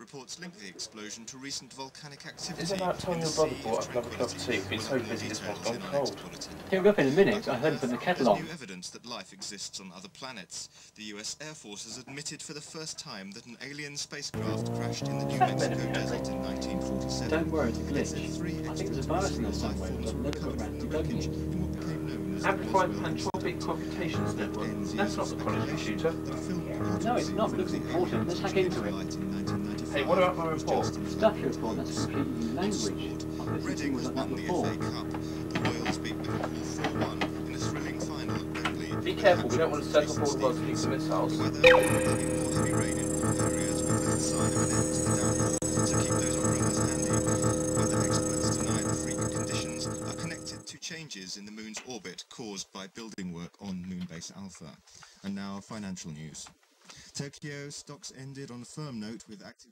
Reports link the explosion to recent volcanic activity. Isn't that time your brother bought another cup of tea? We've been so busy this one's gone cold. He'll go up in a minute. I heard him put the kettle on. There's new evidence that life exists on other planets. The US Air Force has admitted for the first time that an alien spacecraft crashed in the New Mexico desert in 1947. Don't worry, it's a glitch. I think there's a virus in there somewhere, but I've never got around to debugging it. Amplified Pantropic Computations Network. That's not the college computer. No, it's not. It looks important. Let's hack into it. Hey, what about my report? Stuff your report. That's completely new language. I've listened to things like that before. Be careful, we don't want to set off all the world's nuclear missiles. So keep those umbrellas handy. Weather experts deny the freak conditions are connected to changes in the moon's orbit caused by building work on Moonbase Alpha. And now financial news. Tokyo stocks ended on a firm note with active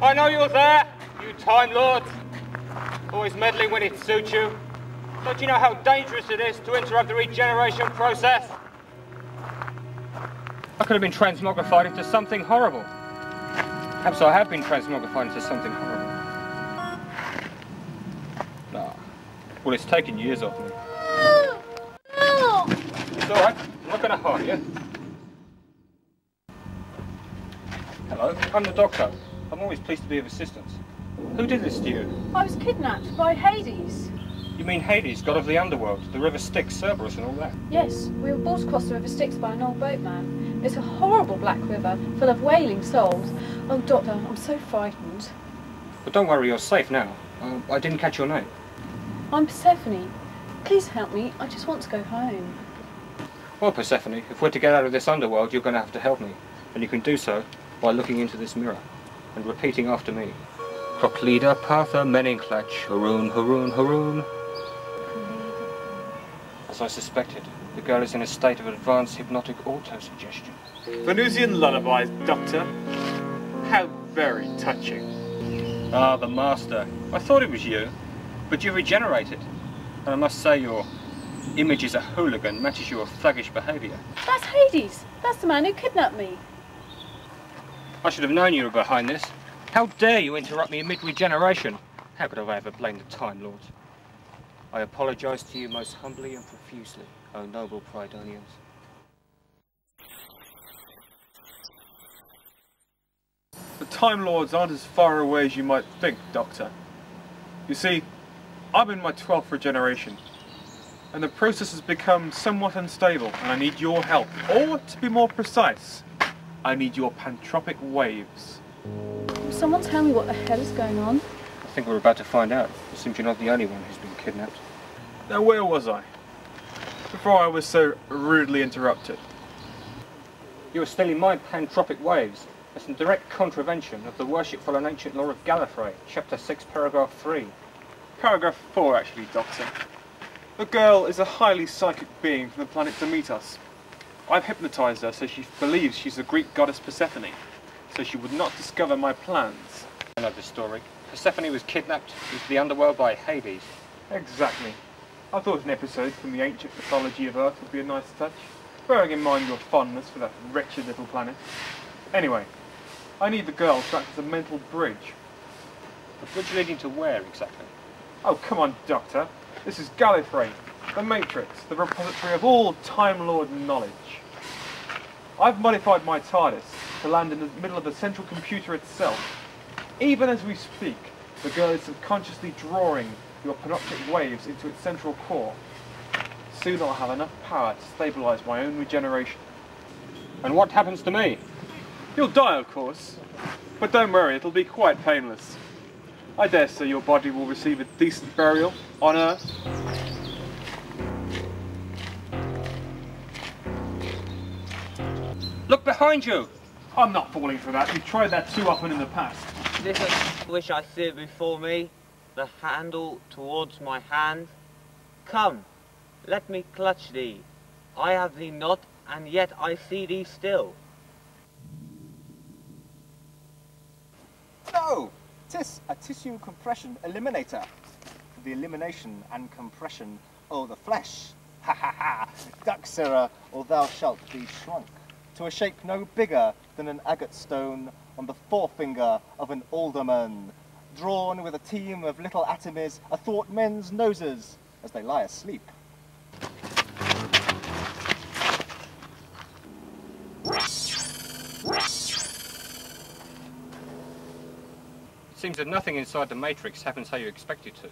I know you're there, you Time Lords. Always meddling when it suits you. Don't you know how dangerous it is to interrupt the regeneration process? I could have been transmogrified into something horrible. Perhaps I have been transmogrified into something horrible. Nah. Well, it's taken years off me. It's alright. I'm not going to harm you. Hello, I'm the Doctor. I'm always pleased to be of assistance. Who did this to you? I was kidnapped by Hades. You mean Hades, god of the Underworld, the river Styx, Cerberus and all that? Yes, we were brought across the river Styx by an old boatman. It's a horrible black river, full of wailing souls. Oh, Doctor, I'm so frightened. But don't worry, you're safe now. I didn't catch your name. I'm Persephone. Please help me, I just want to go home. Well, Persephone, if we're to get out of this underworld, you're going to have to help me. And you can do so by looking into this mirror and repeating after me. Proclida Partha Meninklach, Haroon, Haroon, Haroon. As I suspected, the girl is in a state of advanced hypnotic autosuggestion. Venusian lullabies, Doctor. How very touching. Ah, the Master. I thought it was you, but you regenerated. And I must say your image as a hooligan matches your thuggish behaviour. That's Hades. That's the man who kidnapped me. I should have known you were behind this. How dare you interrupt me in mid-regeneration? How could I ever blame the Time Lords? I apologise to you most humbly and profusely, O noble Prydonians. The Time Lords aren't as far away as you might think, Doctor. You see, I'm in my 12th regeneration, and the process has become somewhat unstable, and I need your help. Or, to be more precise, I need your pantropic waves. Will someone tell me what the hell is going on? I think we're about to find out. It seems you're not the only one who's been kidnapped. Now where was I? Before I was so rudely interrupted. You were still in my pantropic waves. That's in direct contravention of the worshipful and ancient law of Gallifrey, Chapter 6, Paragraph 3. Paragraph 4 actually, Doctor. The girl is a highly psychic being from the planet Demetos. I've hypnotized her so she believes she's the Greek goddess Persephone, so she would not discover my plans. I know the story. Persephone was kidnapped into the Underworld by Hades. Exactly. I thought an episode from the ancient mythology of Earth would be a nice touch, bearing in mind your fondness for that wretched little planet. Anyway, I need the girl to act as a mental bridge. A bridge leading to where exactly? Oh, come on, Doctor. This is Gallifrey, the Matrix, the repository of all Time Lord knowledge. I've modified my TARDIS to land in the middle of the central computer itself. Even as we speak, the girl is subconsciously drawing your panoptic waves into its central core. Soon I'll have enough power to stabilise my own regeneration. And what happens to me? You'll die, of course, but don't worry, it'll be quite painless. I dare say your body will receive a decent burial on Earth. Look behind you! I'm not falling for that. You've tried that too often in the past. This which I see before me, the handle towards my hand. Come, let me clutch thee. I have thee not, and yet I see thee still. No! 'Tis a tissue compression eliminator. For the elimination and compression o' the flesh. Ha ha ha! Duck, sirrah, or thou shalt be shrunk to a shape no bigger than an agate stone on the forefinger of an alderman, drawn with a team of little atomies athwart men's noses as they lie asleep. It seems that nothing inside the Matrix happens how you expect it to.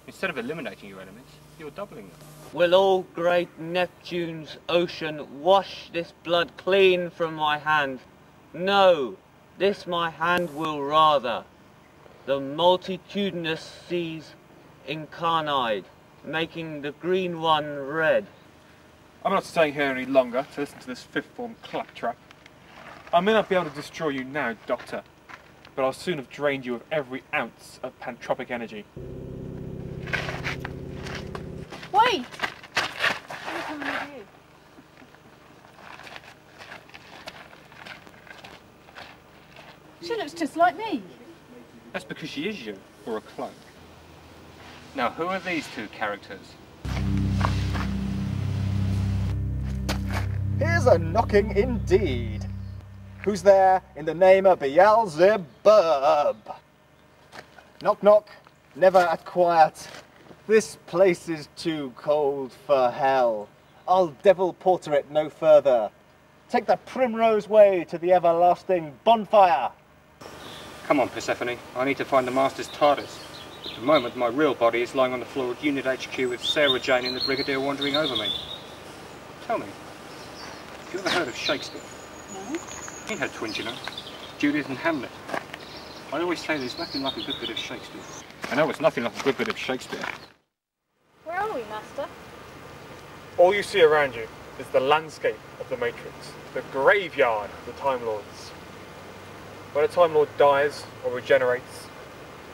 Instead of eliminating your elements, you're doubling them. Will all great Neptune's ocean wash this blood clean from my hand? No, this my hand will rather. The multitudinous seas incarnate, making the green one red. I'm not staying here any longer to listen to this fifth form claptrap. I may not be able to destroy you now, Doctor, but I'll soon have drained you of every ounce of pantropic energy. Wait! I'm coming with you. She looks just like me. That's because she is you, or a clone. Now, who are these two characters? Here's a knocking indeed. Who's there in the name of Beelzebub? Knock knock, never at quiet. This place is too cold for hell. I'll devil porter it no further. Take the primrose way to the everlasting bonfire. Come on, Persephone. I need to find the Master's TARDIS. At the moment, my real body is lying on the floor at Unit HQ with Sarah Jane and the Brigadier wandering over me. Tell me, have you ever heard of Shakespeare? No. He had twins, you know. Judith and Hamlet. I always say there's nothing like a good bit of Shakespeare. I know it's nothing like a good bit of Shakespeare. Where are we, Master? All you see around you is the landscape of the Matrix, the graveyard of the Time Lords. When a Time Lord dies or regenerates,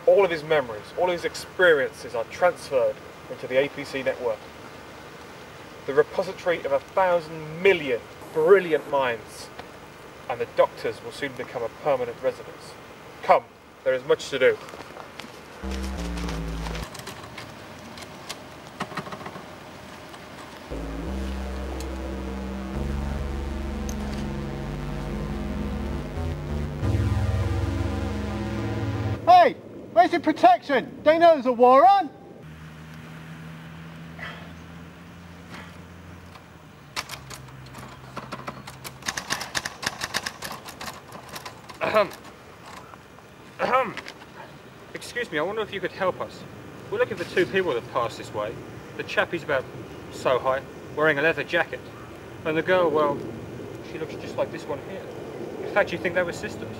all of his memories, all of his experiences are transferred into the APC network. The repository of 1,000 million brilliant minds, and the Doctors will soon become a permanent residence. Come, there is much to do. Hey, where's your protection? They know there's a war on. Excuse me, I wonder if you could help us. We're looking for two people that passed this way. The chap is about so high, wearing a leather jacket. And the girl, well, she looks just like this one here. In fact, you think they were sisters?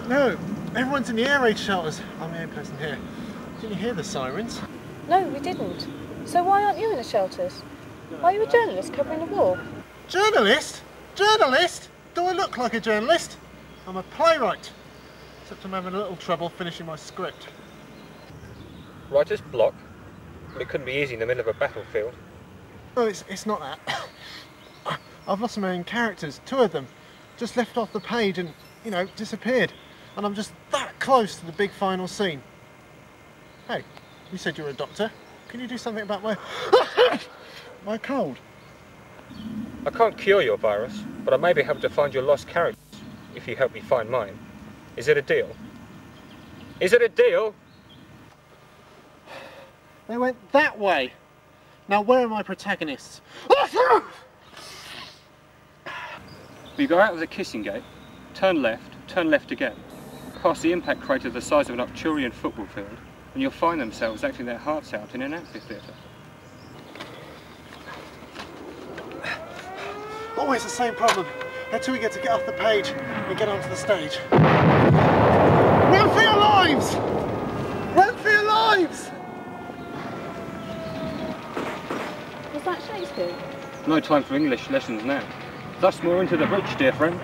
No, Everyone's in the air raid shelters. I'm the only person here. Didn't you hear the sirens? No, we didn't. So why aren't you in the shelters? Are you a journalist covering the war? Journalist? Journalist? Do I look like a journalist? I'm a playwright. Except I'm having a little trouble finishing my script. Writer's block? Well, it couldn't be easy in the middle of a battlefield. No, it's not that. I've lost my main characters, 2 of them. Just left off the page and, you know, disappeared. And I'm just that close to the big final scene. Hey, you said you were a doctor. Can you do something about my my cold? I can't cure your virus, but I may be able to find your lost characters, if you help me find mine. Is it a deal? Is it a deal? They went that way. Now where are my protagonists? You go out of the kissing gate, turn left again, past the impact crater the size of an Arcturian football field, and you'll find themselves acting their hearts out in an amphitheatre. Always the same problem. Until we get off the page and get onto the stage. Run for your lives! Run for your lives! Was that Shakespeare? No time for English lessons now. Thus more into the breach, dear friend.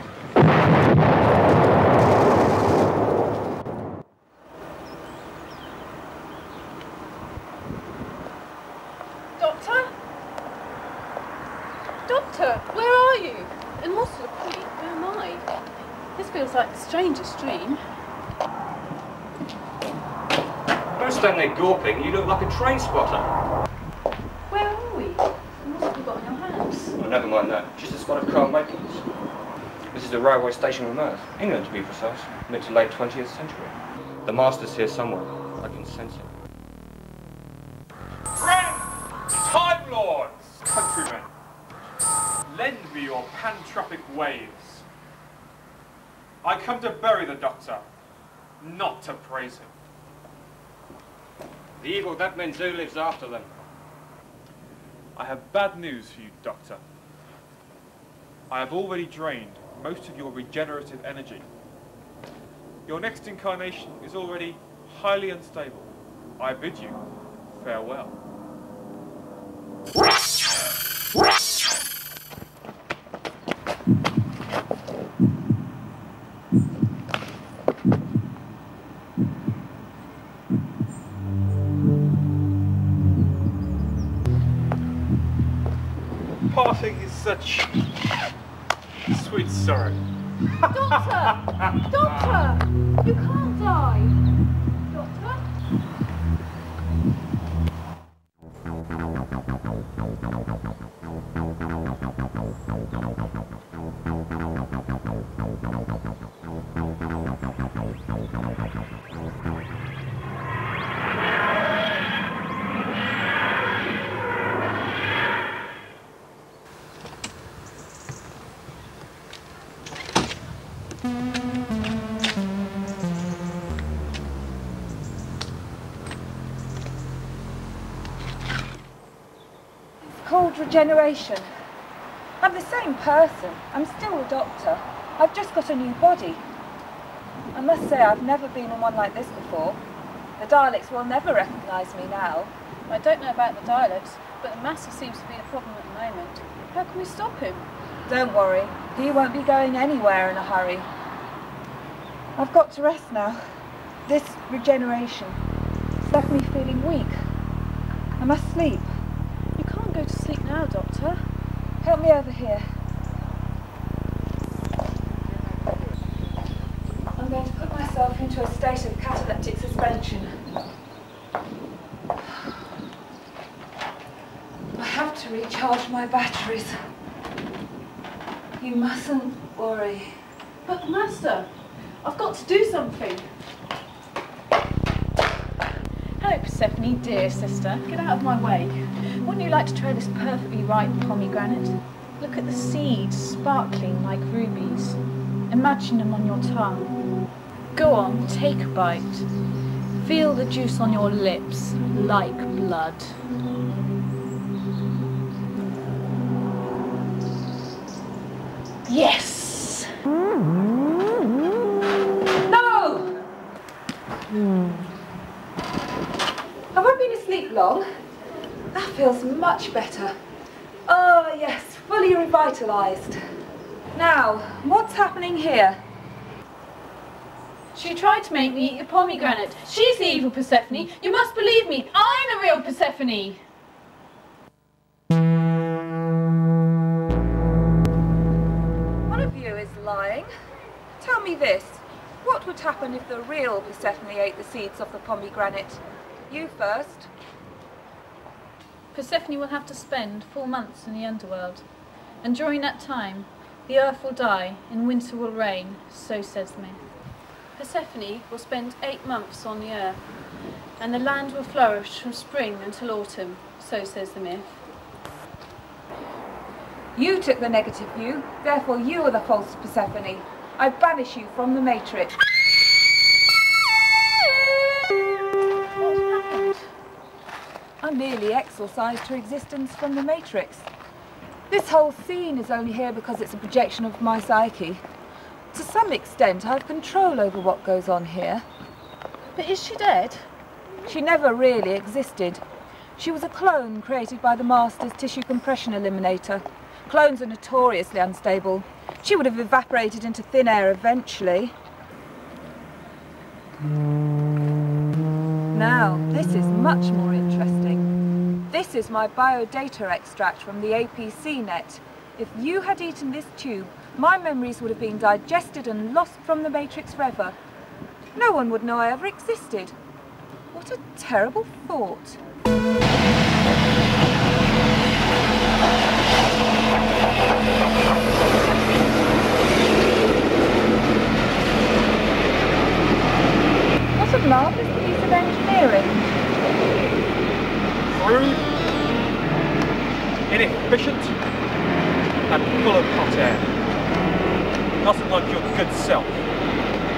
Doctor? Doctor, where are you? And what's the point? Where am I? This feels like the strangest dream. Don't stand there gawping, you look like a train spotter. Where are we? And what have you got in your hands? Oh, never mind that, just a spot of car makings. This is a railway station on Earth, England to be precise, mid to late 20th century. The master's here somewhere, I can sense it. Friends! Time Lords! Countrymen! Lend me your pantropic waves. I come to bury the Doctor, not to praise him. The evil that men do lives after them. I have bad news for you, Doctor. I have already drained most of your regenerative energy. Your next incarnation is already highly unstable. I bid you farewell. Parting is such sweet sorrow. Doctor! Doctor! You can't die! Doctor? Called Regeneration. I'm the same person. I'm still a doctor. I've just got a new body. I must say I've never been in one like this before. The Daleks will never recognise me now. I don't know about the Daleks, but the Master seems to be the problem at the moment. How can we stop him? Don't worry, he won't be going anywhere in a hurry. I've got to rest now. This regeneration has left me feeling weak. I must sleep. You can't go to sleep now, Doctor. Help me over here. I'm going to put myself into a state of cataleptic suspension. I have to recharge my batteries. You mustn't worry. But Master, I've got to do something. Hello, Persephone, dear sister. Get out of my way. Wouldn't you like to try this perfectly ripe pomegranate? Look at the seeds sparkling like rubies. Imagine them on your tongue. Go on, take a bite. Feel the juice on your lips like blood. Yes! No! sleep long. That feels much better. Oh yes, fully revitalised. Now, what's happening here? She tried to make me eat a pomegranate. She's the evil Persephone. You must believe me. I'm the real Persephone. One of you is lying. Tell me this. What would happen if the real Persephone ate the seeds of the pomegranate? You first. Persephone will have to spend 4 months in the Underworld. And during that time, the earth will die and winter will reign, so says the myth. Persephone will spend 8 months on the earth, and the land will flourish from spring until autumn, so says the myth. You took the negative view, therefore you are the false Persephone. I banish you from the Matrix. What's happened? I merely exorcised her existence from the Matrix. This whole scene is only here because it's a projection of my psyche. To some extent, I have control over what goes on here. But is she dead? She never really existed. She was a clone created by the Master's tissue compression eliminator. Clones are notoriously unstable. She would have evaporated into thin air eventually. Now, this is much more interesting. This is my biodata extract from the APC net. If you had eaten this tube, my memories would have been digested and lost from the Matrix forever. No one would know I ever existed. What a terrible thought. What a marvellous piece of engineering. Crude, inefficient, and full of hot air. Nothing like your good self.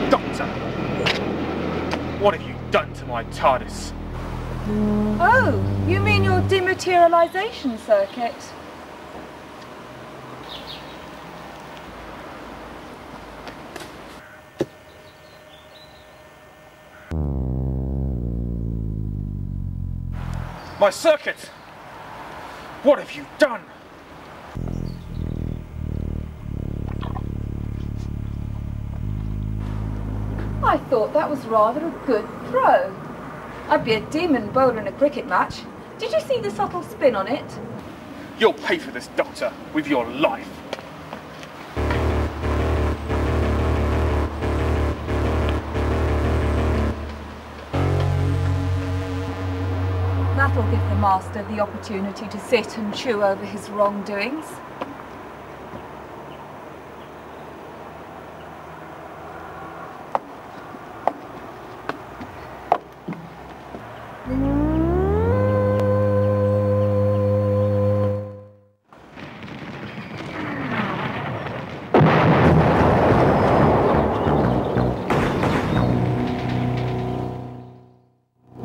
Doctor! What have you done to my TARDIS? Oh, you mean your dematerialization circuit? My circuit! What have you done? I thought that was rather a good throw. I'd be a demon bowler in a cricket match. Did you see the subtle spin on it? You'll pay for this, Doctor, with your life. That'll give the Master the opportunity to sit and chew over his wrongdoings.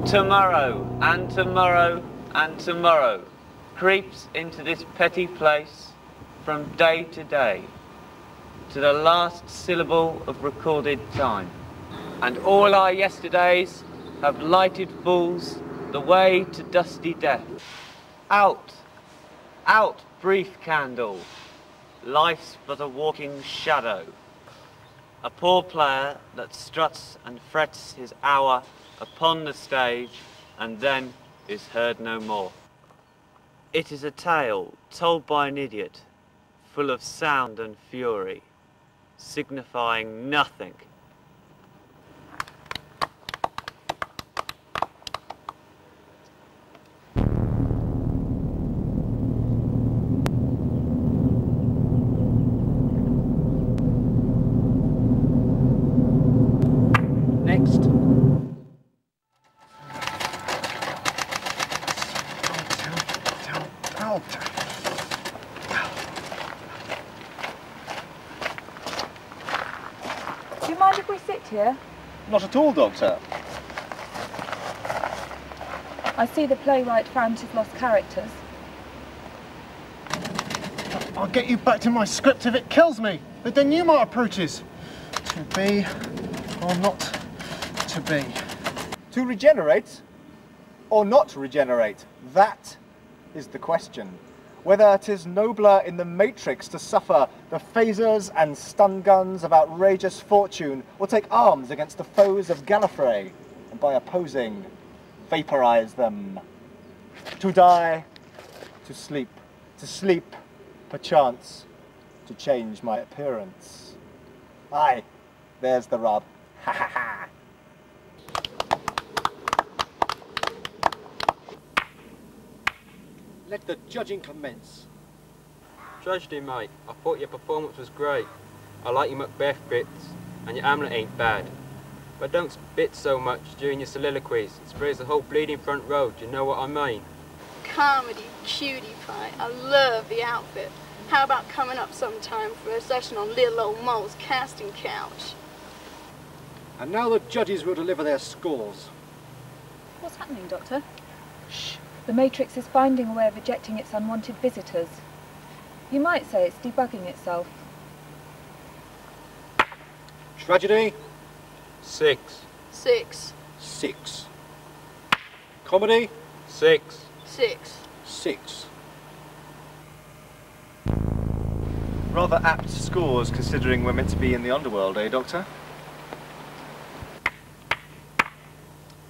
Tomorrow, and tomorrow, and tomorrow creeps into this petty place from day to day, to the last syllable of recorded time. And all our yesterdays have lighted fools the way to dusty death. Out, out, brief candle, life's but a walking shadow, a poor player that struts and frets his hour upon the stage and then is heard no more. It is a tale told by an idiot, full of sound and fury, signifying nothing. Next. Do you mind if we sit here? Not at all, Doctor. I see the Playwright found his lost characters. I'll get you back to my script if it kills me. The denouement approaches. To be or not to be. To regenerate? or not regenerate? That is the question. Whether 'tis nobler in the Matrix to suffer the phasers and stun guns of outrageous fortune, or take arms against the foes of Gallifrey, and by opposing, vaporize them. To die, to sleep, perchance, to change my appearance. Aye, there's the rub. Ha ha ha. Let the judging commence. Tragedy, mate. I thought your performance was great. I like your Macbeth bits, and your Hamlet ain't bad. But don't spit so much during your soliloquies. It sprays the whole bleeding front row, do you know what I mean? Comedy, cutie pie. I love the outfit. How about coming up sometime for a session on little old Mole's casting couch? And now the judges will deliver their scores. What's happening, Doctor? Shh. The Matrix is finding a way of ejecting its unwanted visitors. You might say it's debugging itself. Tragedy? 6. 6. 6. Comedy? 6. 6. 6. Rather apt scores considering we're meant to be in the Underworld, eh, Doctor?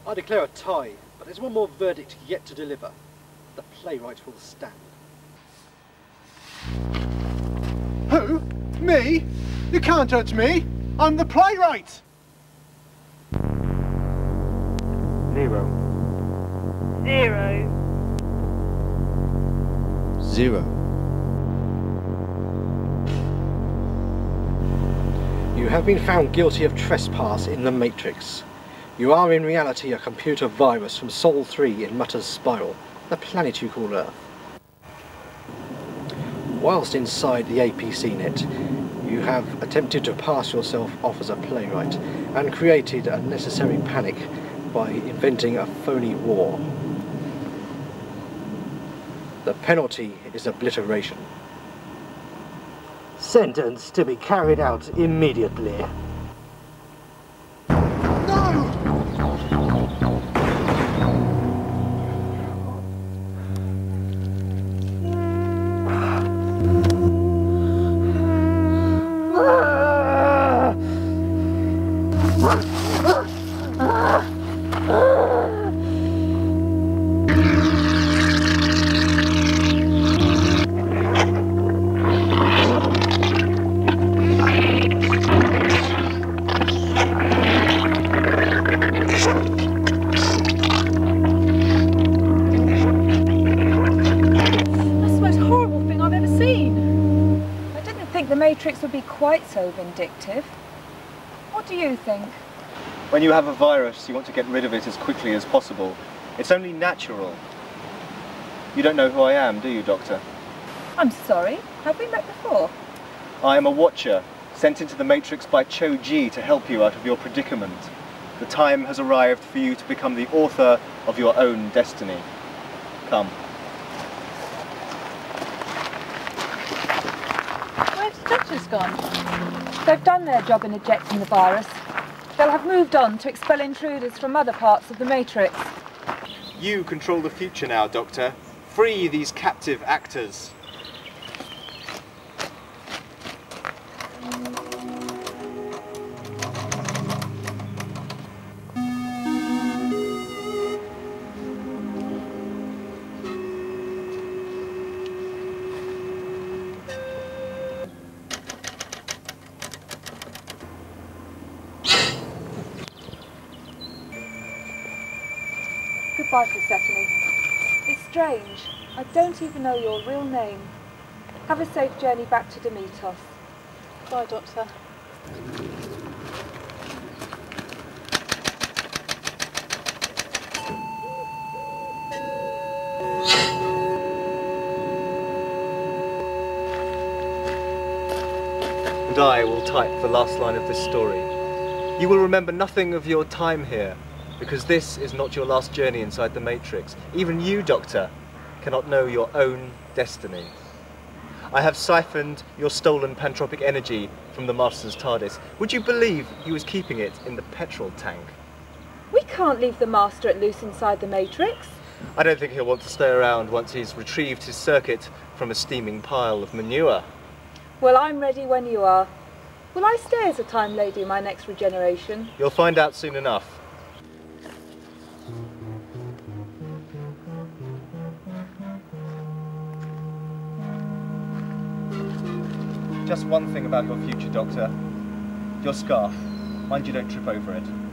I declare a tie, but there's one more verdict yet to deliver. The Playwright will stand. Who? Me? You can't judge me. I'm the Playwright. 0. 0. 0. You have been found guilty of trespass in the Matrix. You are in reality a computer virus from Sol 3 in Mutter's Spiral, the planet you call Earth. Whilst inside the APC net, you have attempted to pass yourself off as a playwright and created unnecessary panic by inventing a phony war. The penalty is obliteration. Sentence to be carried out immediately. Would be quite so vindictive. What do you think? When you have a virus, you want to get rid of it as quickly as possible. It's only natural. You don't know who I am, do you, Doctor? I'm sorry. Have we met before? I am a watcher, sent into the Matrix by Cho Ji to help you out of your predicament. The time has arrived for you to become the author of your own destiny. Come. Doctor's gone. They've done their job in ejecting the virus. They'll have moved on to expel intruders from other parts of the Matrix. You control the future now, Doctor. Free these captive actors. Goodbye, Persephone. It's strange. I don't even know your real name. Have a safe journey back to Demetos. Bye, Doctor. And I will type the last line of this story. You will remember nothing of your time here, because this is not your last journey inside the Matrix. Even you, Doctor, cannot know your own destiny. I have siphoned your stolen pantropic energy from the Master's TARDIS. Would you believe he was keeping it in the petrol tank? We can't leave the master at loose inside the Matrix. I don't think he'll want to stay around once he's retrieved his circuit from a steaming pile of manure. Well, I'm ready when you are. Will I stay as a Time Lady in my next regeneration? You'll find out soon enough. Just one thing about your future, Doctor. Your scarf. Mind you don't trip over it.